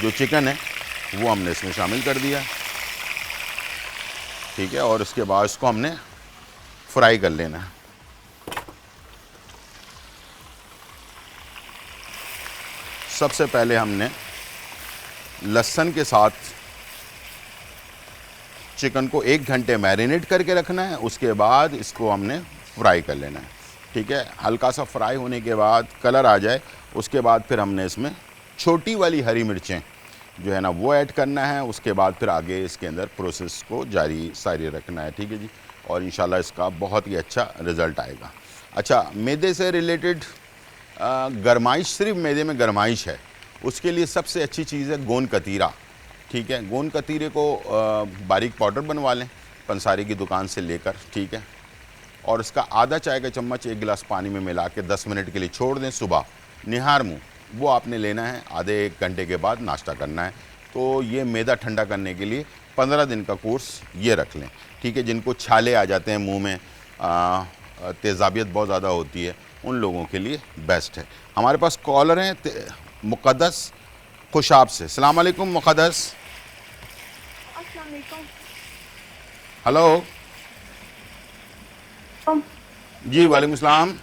जो चिकन है वो हमने इसमें शामिल कर दिया, ठीक है, और उसके बाद इसको हमने फ्राई कर लेना है, सबसे पहले हमने लहसुन के साथ चिकन को 1 घंटे मैरिनेट करके रखना है। उसके बाद इसको हमने फ्राई कर लेना है, ठीक है। हल्का सा फ्राई होने के बाद कलर आ जाए, उसके बाद फिर हमने इसमें छोटी वाली हरी मिर्चें जो है ना वो ऐड करना है। उसके बाद फिर आगे इसके अंदर प्रोसेस को सारी रखना है, ठीक है जी। और इंशाल्लाह इसका बहुत ही अच्छा रिज़ल्ट आएगा। अच्छा, मैदे से रिलेटेड गरमाइश, सिर्फ मैदे में गरमाइश है, उसके लिए सबसे अच्छी चीज़ है गोंद कतीरा, ठीक है। गोंद कतीरे को बारीक पाउडर बनवा लें पंसारी की दुकान से लेकर, ठीक है। और इसका आधा चाय का चम्मच 1 गिलास पानी में मिला के 10 मिनट के लिए छोड़ दें सुबह निहार मुँह। वो आपने लेना है, आधे 1 घंटे के बाद नाश्ता करना है। तो ये मैदा ठंडा करने के लिए 15 दिन का कोर्स ये रख लें, ठीक है। जिनको छाले आ जाते हैं मुंह में, तेज़ाबियत बहुत ज़्यादा होती है, उन लोगों के लिए बेस्ट है। हमारे पास कॉलर हैं मुक़द्दस खुशाब से। अस्सलाम वालेकुम मुक़द्दस।
अस्सलाम वालेकुम।
हेलो जी, वालेकुम सलाम।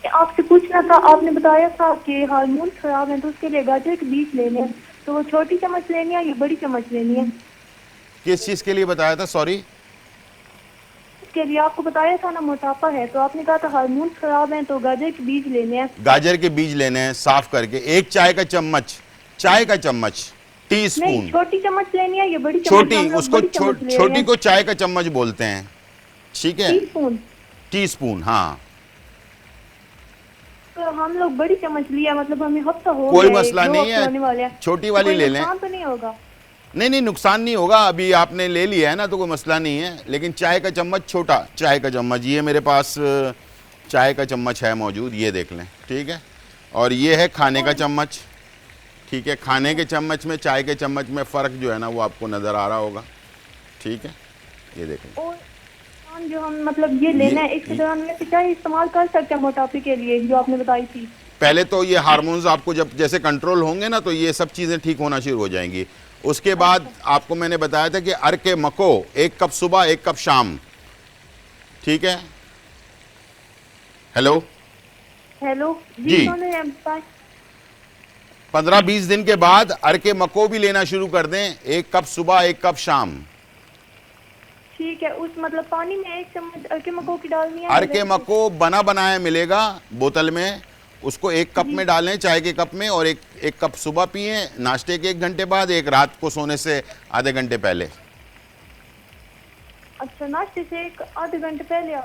आपसे पूछना था, आपने बताया था कि हार्मोन खराब है तो उसके लिए गाजर के बीज लेने हैं, तो वो छोटी चम्मच लेनी है या बड़ी चम्मच लेनी है?
किस चीज़ के लिए बताया था, सॉरी?
उसके लिए आपको बताया था ना, मोटापा है तो आपने कहा था हार्मोन खराब है तो गाजर के बीज लेने हैं।
गाजर के बीज लेने हैं साफ करके, 1 चाय का चम्मच, टीस्पून।
नहीं, छोटी चम्मच लेनी है या बड़ी चम्मच?
छोटी, उसको छोटी को चाय का चम्मच बोलते हैं, ठीक है। टीस्पून, हाँ।
तो हम लोग बड़ी चम्मच लिया, मतलब हमें हफ्ता हो
कोई
गया,
मसला नहीं है, छोटी वाली ले लें।
नुकसान तो नहीं होगा?
नहीं, नुकसान नहीं होगा। अभी आपने ले लिया है ना तो कोई मसला नहीं है। लेकिन चाय का चम्मच, छोटा चाय का चम्मच, ये मेरे पास चाय का चम्मच है मौजूद, ये देख लें, ठीक है। और ये है खाने का चम्मच, ठीक है। खाने के चम्मच में चाय के चम्मच में फ़र्क जो है ना वो आपको नज़र आ रहा होगा, ठीक है। ये देख लें।
और जो हम मतलब ये लेना है, इसके दौरान में चाय इस्तेमाल कर सकते हैं मोटापे के लिए जो आपने बताई थी?
पहले तो ये हार्मोन्स आपको जब जैसे कंट्रोल होंगे ना तो ये सब चीज़ें ठीक होना शुरू हो जाएंगी। उसके बाद आपको मैंने बताया था कि अरके मको 1 कप सुबह 1 कप शाम, ठीक है। हेलो जी। 15-20 दिन के बाद अरके मको भी लेना शुरू कर दें, 1 कप सुबह 1 कप शाम,
ठीक है। उस मतलब पानी में 1 चम्मच अरके मको की डालनी है?
अरके मको बना बनाया मिलेगा बोतल में, उसको 1 कप में डालें, चाय के कप में, और एक कप सुबह पिए नाश्ते के 1 घंटे बाद, एक रात को सोने से आधे घंटे पहले।
अच्छा, नाश्ते से आधे घंटे पहले?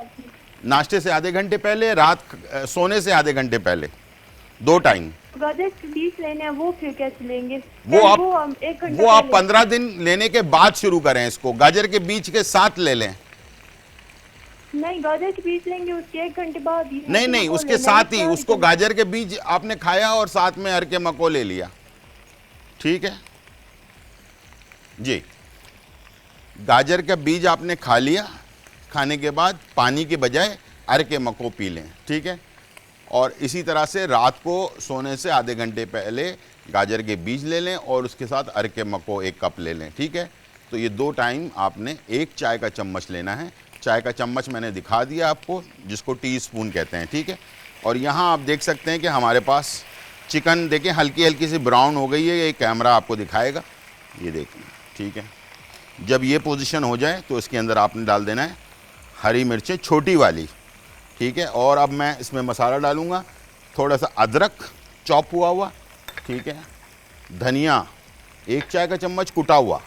नाश्ते से आधे घंटे पहले, रात सोने से आधे घंटे पहले, 2 टाइम।
गाजर के बीज लेने हैं, वो फिर कैसे लेंगे?
वो आप 15 दिन लेने के बाद शुरू करें इसको, गाजर के बीज के साथ ले लें।
नहीं, गाजर के बीज लेंगे उसके 1 घंटे बाद ही?
नहीं, उसके साथ ही, उसको गाजर के बीज आपने खाया और साथ में अरके मको ले लिया, ठीक है जी। गाजर का बीज आपने खा लिया, खाने के बाद पानी के बजाय अरके मको पी लें, ठीक है। और इसी तरह से रात को सोने से आधे घंटे पहले गाजर के बीज ले लें और उसके साथ अरके मको 1 कप ले लें, ठीक है। तो ये 2 टाइम आपने 1 चाय का चम्मच लेना है। चाय का चम्मच मैंने दिखा दिया आपको, जिसको टीस्पून कहते हैं, ठीक है। और यहाँ आप देख सकते हैं कि हमारे पास चिकन देखें हल्की हल्की सी ब्राउन हो गई है, ये कैमरा आपको दिखाएगा, ये देखें, ठीक है। जब ये पोजीशन हो जाए तो इसके अंदर आपने डाल देना है हरी मिर्चें छोटी वाली, ठीक है। और अब मैं इसमें मसाला डालूँगा, थोड़ा सा अदरक चॉप हुआ हुआ, ठीक है। धनिया 1 चाय का चम्मच कुटा हुआ,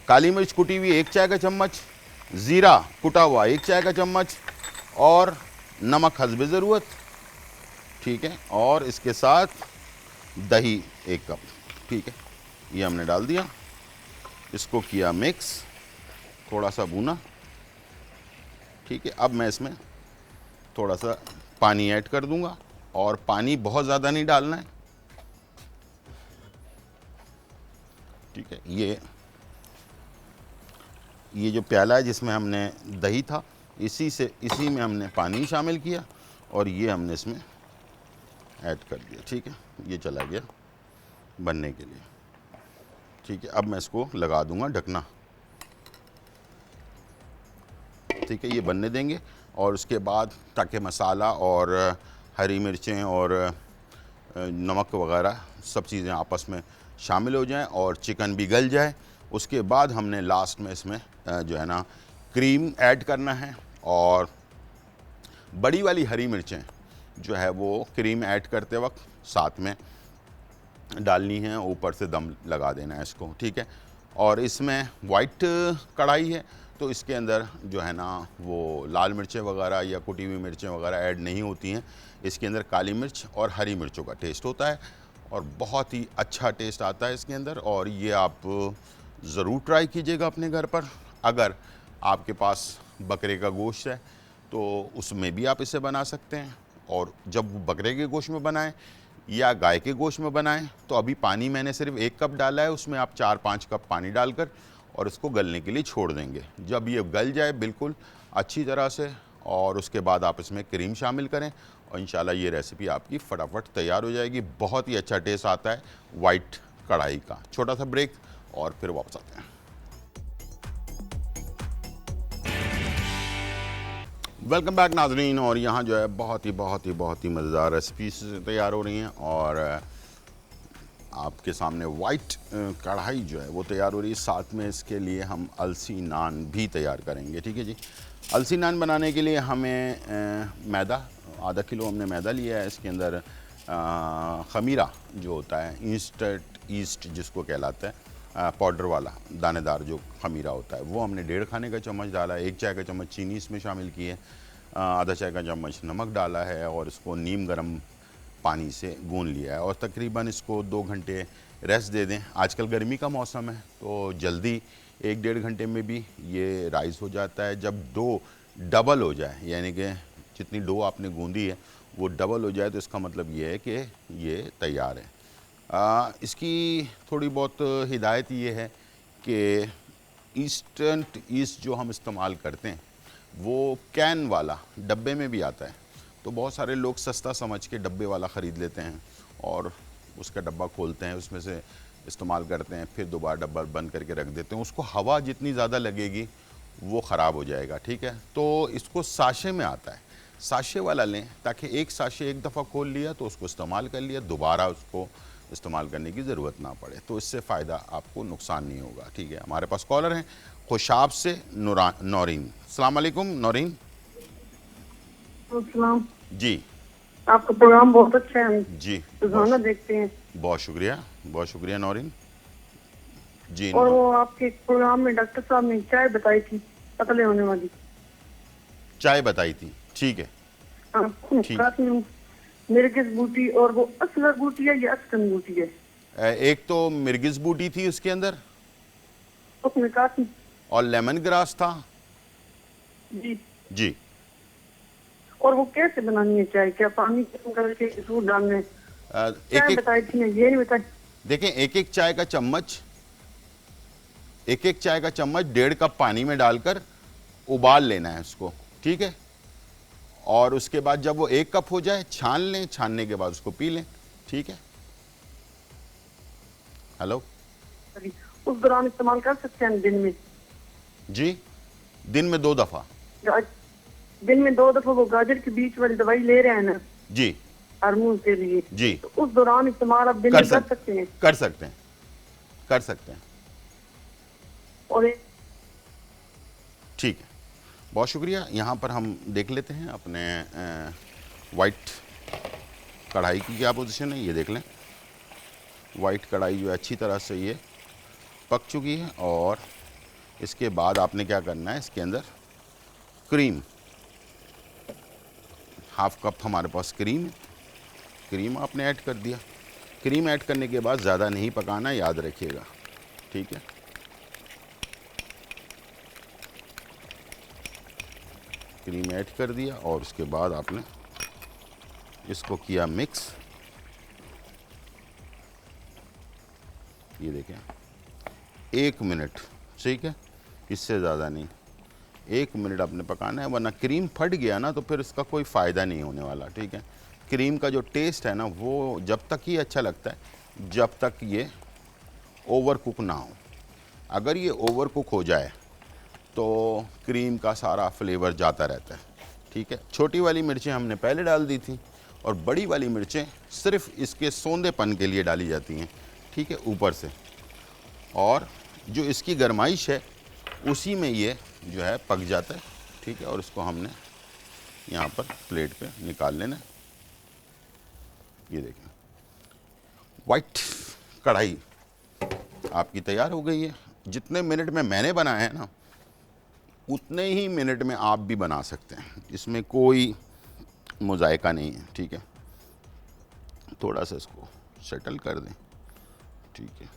काली मिर्च कुटी हुई 1 चाय का चम्मच, ज़ीरा कुटा हुआ 1 चाय का चम्मच, और नमक हस्बे ज़रूरत, ठीक है। और इसके साथ दही 1 कप, ठीक है। ये हमने डाल दिया, इसको किया मिक्स, थोड़ा सा भूना, ठीक है। अब मैं इसमें थोड़ा सा पानी ऐड कर दूंगा, और पानी बहुत ज़्यादा नहीं डालना है, ठीक है। ये जो प्याला है जिसमें हमने दही था, इसी में हमने पानी शामिल किया और ये हमने इसमें ऐड कर दिया, ठीक है। ये चला गया बनने के लिए, ठीक है। अब मैं इसको लगा दूंगा ढकना, ठीक है। ये बनने देंगे और उसके बाद ताकि मसाला और हरी मिर्चें और नमक वगैरह सब चीज़ें आपस में शामिल हो जाएं और चिकन भी गल जाए। उसके बाद हमने लास्ट में इसमें जो है ना क्रीम ऐड करना है और बड़ी वाली हरी मिर्चें जो है वो क्रीम ऐड करते वक्त साथ में डालनी है, ऊपर से दम लगा देना है इसको, ठीक है। और इसमें वाइट कढ़ाई है तो इसके अंदर जो है ना वो लाल मिर्चें वगैरह या कुटी हुई मिर्चें वगैरह ऐड नहीं होती हैं। इसके अंदर काली मिर्च और हरी मिर्चों का टेस्ट होता है और बहुत ही अच्छा टेस्ट आता है इसके अंदर। और ये आप ज़रूर ट्राई कीजिएगा अपने घर पर। अगर आपके पास बकरे का गोश्त है तो उसमें भी आप इसे बना सकते हैं, और जब बकरे के गोश्त में बनाएं या गाय के गोश्त में बनाएं तो अभी पानी मैंने सिर्फ 1 कप डाला है, उसमें आप 4-5 कप पानी डालकर और इसको गलने के लिए छोड़ देंगे। जब ये गल जाए बिल्कुल अच्छी तरह से और उसके बाद आप इसमें क्रीम शामिल करें और इंशाल्लाह ये रेसिपी आपकी फटाफट तैयार हो जाएगी। बहुत ही अच्छा टेस्ट आता है वाइट कढ़ाई का। छोटा सा ब्रेक और फिर वापस आते हैं। वेलकम बैक नाजरीन। और यहाँ जो है बहुत ही मज़ेदार रेसिपीज तैयार हो रही हैं और आपके सामने वाइट कढ़ाई जो है वो तैयार हो रही है। साथ में इसके लिए हम अलसी नान भी तैयार करेंगे, ठीक है जी। अलसी नान बनाने के लिए हमें मैदा, आधा किलो हमने मैदा लिया है। इसके अंदर खमीरा जो होता है, इंस्टेंट ईस्ट जिसको कहलाता है, पाउडर वाला दानेदार जो खमीरा होता है, वो हमने 1.5 खाने का चम्मच डाला है। 1 चाय का चम्मच चीनी इसमें शामिल की है, आधा चाय का चम्मच नमक डाला है और इसको नीम गर्म पानी से गूंद लिया है और तकरीबन इसको 2 घंटे रेस्ट दे दें। आजकल गर्मी का मौसम है तो जल्दी 1-1.5 घंटे में भी ये राइस हो जाता है। जब डो डबल हो जाए, यानी कि जितनी डो आपने गूंदी है वो डबल हो जाए, तो इसका मतलब ये है कि ये तैयार है। इसकी थोड़ी बहुत हिदायत ये है कि इंस्टेंट ईस्ट जो हम इस्तेमाल करते हैं वो कैन वाला डब्बे में भी आता है, तो बहुत सारे लोग सस्ता समझ के डब्बे वाला ख़रीद लेते हैं और उसका डब्बा खोलते हैं, उसमें से इस्तेमाल करते हैं, फिर दोबारा डब्बा बंद करके रख देते हैं। उसको हवा जितनी ज़्यादा लगेगी वो ख़राब हो जाएगा, ठीक है। तो इसको साशे में आता है, साशे वाला लें ताकि एक साशे एक दफ़ा खोल लिया तो उसको इस्तेमाल कर लिया, दोबारा उसको इस्तेमाल करने की ज़रूरत ना पड़े, तो इससे फ़ायदा आपको नुकसान नहीं होगा, ठीक है। हमारे पास कॉलर हैं खुशाब से नौरीन। अस्सलाम वालेकुम नौरीन।
अस्सलाम
जी,
आपका प्रोग्राम बहुत अच्छा है
जी,
रोजाना देखते हैं।
बहुत शुक्रिया नौरीन जी।
और वो आपके प्रोग्राम में डॉक्टर साहब ने चाय बताई थी पतले होने वाली,
चाय बताई थी, ठीक है। ठीक।
मिर्गिस बूटी, और वो असगर बूटी है या अस्कन बूटी है?
एक तो मिर्गिस बूटी थी उसके अंदर,
उसमें काफी,
और लेमन ग्रास था
जी
जी।
और वो कैसे बनानी है चाय? क्या पानी गर्म करके दूध डालने?
एक
बताई थी ना, ये नहीं बताई।
देखें, एक एक चाय का चम्मच 1.5 कप पानी में डालकर उबाल लेना है उसको, ठीक है। और उसके बाद जब वो 1 कप हो जाए छान लें, छानने के बाद उसको पी लें, ठीक है। हेलो,
उस दौरान इस्तेमाल कर सकते हैं दिन में?
जी, दिन में 2 दफ़ा।
दिन में 2 दफ़ा वो गाजर के बीच वाली दवाई ले रहे हैं ना
जी,
हार्मोन के लिए
जी,
तो उस दौरान इस्तेमाल आप दिन में कर सकते हैं?
कर सकते हैं।
और
ठीक है, बहुत शुक्रिया। यहाँ पर हम देख लेते हैं अपने वाइट कढ़ाई की क्या पोजीशन है, ये देख लें। वाइट कढ़ाई जो है अच्छी तरह से ये पक चुकी है और इसके बाद आपने क्या करना है, इसके अंदर क्रीम, 1/2 कप हमारे पास क्रीम आपने ऐड कर दिया। क्रीम ऐड करने के बाद ज़्यादा नहीं पकाना, याद रखिएगा, ठीक है। क्रीम ऐड कर दिया और उसके बाद आपने इसको किया मिक्स। ये देखें, 1 मिनट, ठीक है, इससे ज़्यादा नहीं। 1 मिनट आपने पकाना है, वरना क्रीम फट गया ना तो फिर इसका कोई फ़ायदा नहीं होने वाला, ठीक है। क्रीम का जो टेस्ट है ना वो जब तक ही अच्छा लगता है जब तक ये ओवर कुक ना हो। अगर ये ओवर कुक हो जाए तो क्रीम का सारा फ्लेवर जाता रहता है, ठीक है। छोटी वाली मिर्चें हमने पहले डाल दी थी और बड़ी वाली मिर्चें सिर्फ इसके सौंधेपन के लिए डाली जाती हैं, ठीक है, ऊपर से। और जो इसकी गरमाइश है उसी में ये जो है पक जाता है, ठीक है। और इसको हमने यहाँ पर प्लेट पे निकाल लेना। ये देखें, वाइट कढ़ाई आपकी तैयार हो गई है। जितने मिनट में मैंने बनाया है ना, उतने ही मिनट में आप भी बना सकते हैं, इसमें कोई मुज़ायका नहीं है, ठीक है। थोड़ा सा इसको सेटल कर दें, ठीक है।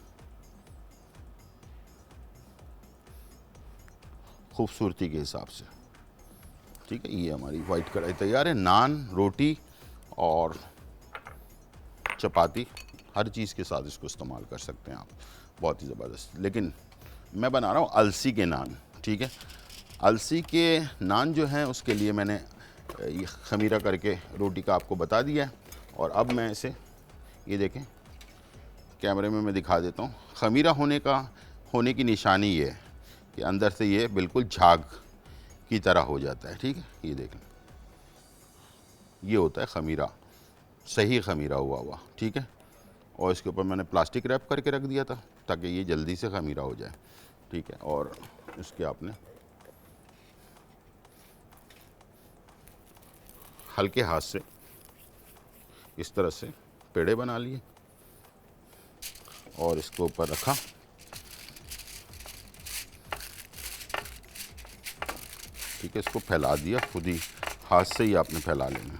खूबसूरती के हिसाब से, ठीक है। ये हमारी वाइट कढ़ाई तैयार है। नान, रोटी और चपाती, हर चीज़ के साथ इसको इस्तेमाल कर सकते हैं आप, बहुत ही ज़बरदस्त। लेकिन मैं बना रहा हूँ अलसी के नान, ठीक है। अलसी के नान जो हैं उसके लिए मैंने ये खमीरा करके रोटी का आपको बता दिया है। और अब मैं इसे, ये देखें, कैमरे में मैं दिखा देता हूँ। खमीरा होने की निशानी ये है कि अंदर से ये बिल्कुल झाग की तरह हो जाता है, ठीक है। ये देखें, ये होता है खमीरा, सही खमीरा हुआ, ठीक है। और इसके ऊपर मैंने प्लास्टिक रैप करके रख दिया था ताकि ये जल्दी से खमीरा हो जाए, ठीक है। और इसके आपने हल्के हाथ से इस तरह से पेड़े बना लिए और इसको ऊपर रखा। ठीक है, इसको फैला दिया, खुद ही हाथ से ही आपने फैला लेना,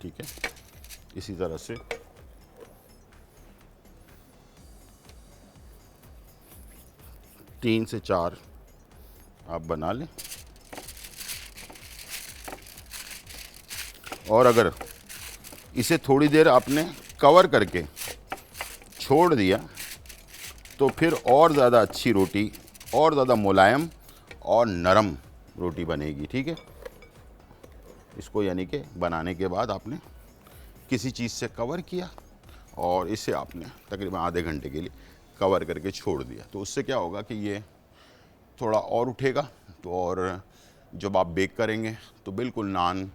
ठीक है। इसी तरह से तीन से चार आप बना लें। और अगर इसे थोड़ी देर आपने कवर करके छोड़ दिया तो फिर और ज़्यादा अच्छी रोटी, और ज़्यादा मुलायम और नरम रोटी बनेगी, ठीक है। इसको यानी कि बनाने के बाद आपने किसी चीज़ से कवर किया और इसे आपने तकरीबन आधे घंटे के लिए कवर करके छोड़ दिया, तो उससे क्या होगा कि ये थोड़ा और उठेगा। तो और जब आप बेक करेंगे तो बिल्कुल नान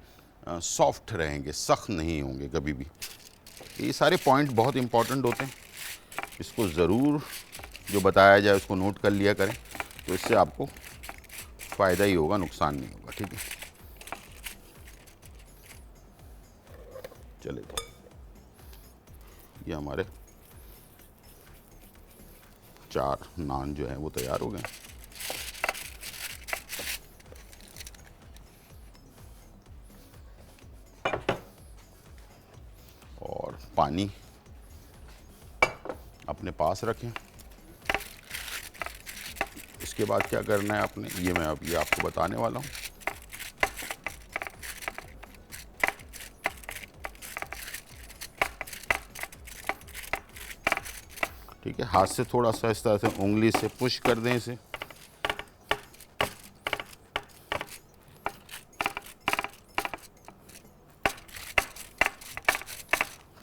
सॉफ्ट रहेंगे, सख्त नहीं होंगे कभी भी। ये सारे पॉइंट बहुत इम्पॉर्टेंट होते हैं, इसको ज़रूर जो बताया जाए उसको नोट कर लिया करें, तो इससे आपको फ़ायदा ही होगा, नुकसान नहीं होगा, ठीक है। चलिए, ये हमारे 4 नान जो है वो तैयार हो गए। और पानी अपने पास रखें। इसके बाद क्या करना है आपने, ये मैं अब ये आपको बताने वाला हूँ। ठीक है, हाथ से थोड़ा सा इस तरह से उंगली से पुश कर दें इसे।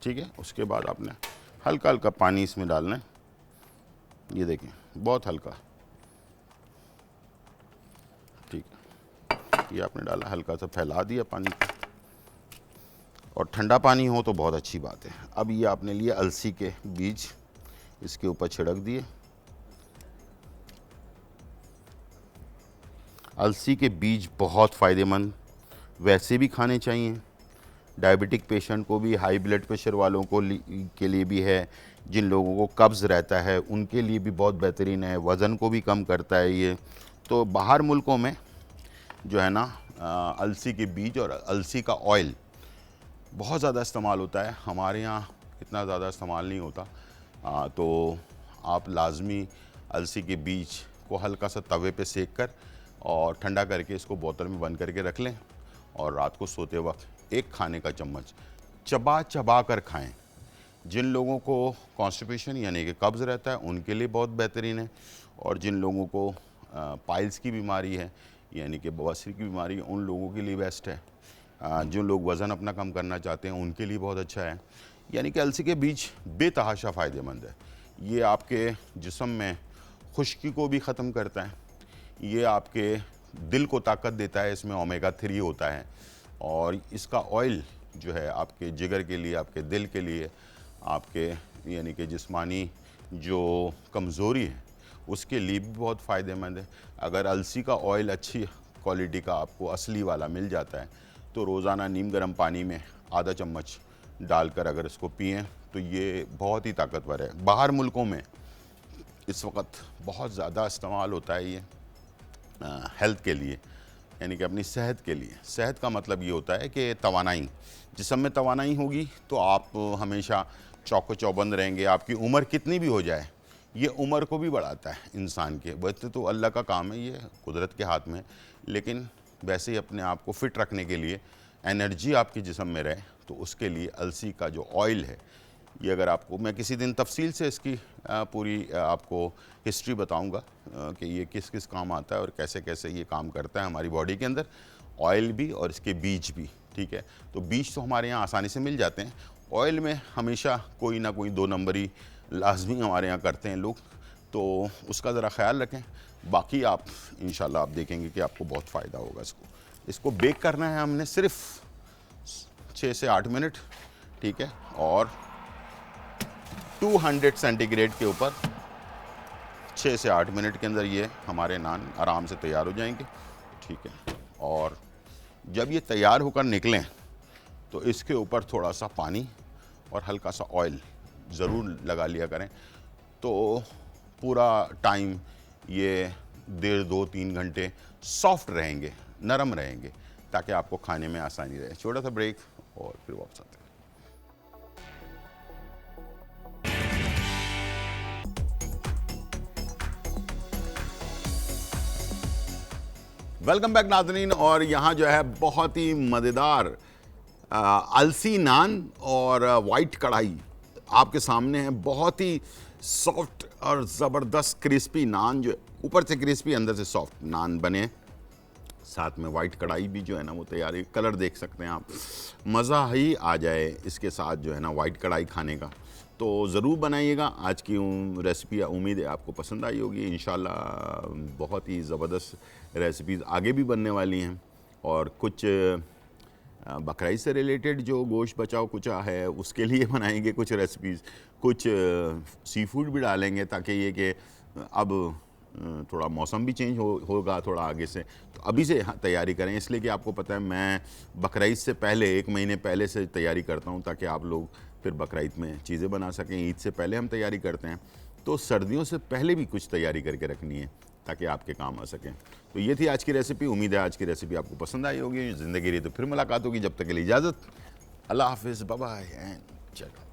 ठीक है, उसके बाद आपने हल्का हल्का पानी इसमें डालना है। ये देखें, बहुत हल्का, ठीक है। ये आपने डाला, हल्का सा फैला दिया पानी को, और ठंडा पानी हो तो बहुत अच्छी बात है। अब ये आपने लिए अलसी के बीज, इसके ऊपर छिड़क दिए। अलसी के बीज बहुत फ़ायदेमंद वैसे भी खाने चाहिए, डायबिटिक पेशेंट को भी, हाई ब्लड प्रेशर वालों को के लिए भी है, जिन लोगों को कब्ज़ रहता है उनके लिए भी बहुत बेहतरीन है, वज़न को भी कम करता है ये। तो बाहर मुल्कों में जो है ना अलसी के बीज और अलसी का ऑयल बहुत ज़्यादा इस्तेमाल होता है, हमारे यहाँ इतना ज़्यादा इस्तेमाल नहीं होता। तो आप लाजमी अलसी के बीज को हल्का सा तवे पे सेक कर और ठंडा करके इसको बोतल में बंद करके रख लें, और रात को सोते वक्त एक खाने का चम्मच चबा चबा कर खाएं। जिन लोगों को कॉन्स्टिपेशन यानी कि कब्ज़ रहता है उनके लिए बहुत बेहतरीन है, और जिन लोगों को पाइल्स की बीमारी है यानी कि बवासीर की बीमारी है उन लोगों के लिए बेस्ट है। जो लोग वज़न अपना कम करना चाहते हैं उनके लिए बहुत अच्छा है। यानी कि अलसी के बीज बेतहाशा फ़ायदेमंद है। ये आपके जिस्म में खुश्की को भी ख़त्म करता है, ये आपके दिल को ताकत देता है, इसमें ओमेगा 3 होता है, और इसका ऑयल जो है आपके जिगर के लिए, आपके दिल के लिए, आपके यानी कि जिस्मानी जो कमज़ोरी है उसके लिए भी बहुत फ़ायदेमंद है। अगर अलसी का ऑयल अच्छी क्वालिटी का आपको असली वाला मिल जाता है तो रोज़ाना नीम गर्म पानी में आधा चम्मच डालकर अगर इसको पिएं तो ये बहुत ही ताकतवर है। बाहर मुल्कों में इस वक्त बहुत ज़्यादा इस्तेमाल होता है ये हेल्थ के लिए, यानी कि अपनी सेहत के लिए। सेहत का मतलब ये होता है कि तवानाई, जिस्म में तवानाई होगी तो आप हमेशा चौको चौबंद रहेंगे। आपकी उम्र कितनी भी हो जाए, ये उम्र को भी बढ़ाता है इंसान के। वैसे तो अल्लाह का काम है, ये कुदरत के हाथ में, लेकिन वैसे ही अपने आप को फ़िट रखने के लिए, एनर्जी आपके जिस्म में रहे, तो उसके लिए अलसी का जो ऑयल है ये, अगर आपको मैं किसी दिन तफसील से इसकी पूरी आपको हिस्ट्री बताऊंगा कि ये किस किस काम आता है और कैसे कैसे ये काम करता है हमारी बॉडी के अंदर, ऑयल भी और इसके बीज भी। ठीक है, तो बीज तो हमारे यहाँ आसानी से मिल जाते हैं, ऑयल में हमेशा कोई ना कोई 2 नंबरी लाजमी हमारे यहाँ करते हैं लोग, तो उसका ज़रा ख्याल रखें। बाकी आप इंशाल्लाह आप देखेंगे कि आपको बहुत फ़ायदा होगा। इसको बेक करना है हमने सिर्फ 6 से 8 मिनट, ठीक है, और 200 सेंटीग्रेड के ऊपर 6 से 8 मिनट के अंदर ये हमारे नान आराम से तैयार हो जाएंगे। ठीक है, और जब ये तैयार होकर निकलें तो इसके ऊपर थोड़ा सा पानी और हल्का सा ऑयल ज़रूर लगा लिया करें, तो पूरा टाइम ये 1.5-2-3 घंटे सॉफ्ट रहेंगे, नरम रहेंगे, ताकि आपको खाने में आसानी रहे। छोटा सा ब्रेक और फिर वापस आते हैं। वेलकम बैक नाज़रीन, और यहाँ जो है बहुत ही मज़ेदार अलसी नान और वाइट कढ़ाई आपके सामने है। बहुत ही सॉफ्ट और ज़बरदस्त क्रिस्पी नान, जो ऊपर से क्रिस्पी अंदर से सॉफ्ट नान बने, साथ में वाइट कढ़ाई भी जो है ना वो तैयार है। कलर देख सकते हैं आप, मज़ा ही आ जाए इसके साथ जो है ना वाइट कढ़ाई खाने का। तो ज़रूर बनाइएगा। आज की रेसिपी उम्मीद है आपको पसंद आई होगी। इंशाल्लाह बहुत ही ज़बरदस्त रेसिपीज़ आगे भी बनने वाली हैं, और कुछ बकरा ईद से रिलेटेड जो गोश्त बचाओ कुचा है उसके लिए बनाएंगे कुछ रेसिपीज़, कुछ सी फूड भी डालेंगे, ताकि ये कि अब थोड़ा मौसम भी चेंज होगा थोड़ा आगे से, तो अभी से तैयारी करें। इसलिए कि आपको पता है मैं बकरा ईद से पहले 1 महीने पहले से तैयारी करता हूँ, ताकि आप लोग फिर बकरा ईद में चीज़ें बना सकें। ईद से पहले हम तैयारी करते हैं, तो सर्दियों से पहले भी कुछ तैयारी करके रखनी है ताकि आपके काम आ सकें। तो ये थी आज की रेसिपी। उम्मीद है आज की रेसिपी आपको पसंद आई होगी। ज़िंदगी रही तो फिर मुलाकात होगी। जब तक के लिए इजाज़त, अल्लाह हाफिज़, बाय बाय एंड चलो।